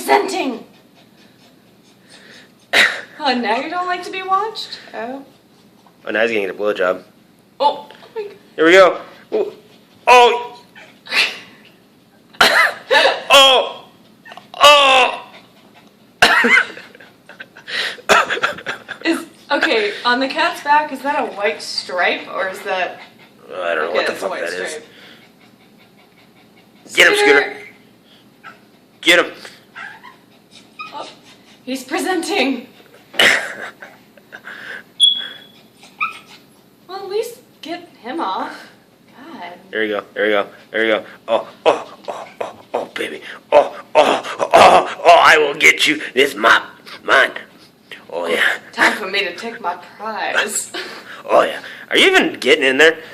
presenting. Oh, now you don't like to be watched? Oh. Oh, now he's gonna get a blowjob. Oh. My God. Here we go. Ooh. Oh. Oh. Oh. Okay, on the cat's back, is that a white stripe or is that? I don't know what the fuck that is. Stripe. Get him, Scooter. Get him. Oh, he's presenting. Well, at least get him off. God. There you go. There you go. There you go. Oh, baby. Oh, I will get you. This mine. Oh, yeah. Time for me to take my prize. Oh, yeah. Are you even getting in there?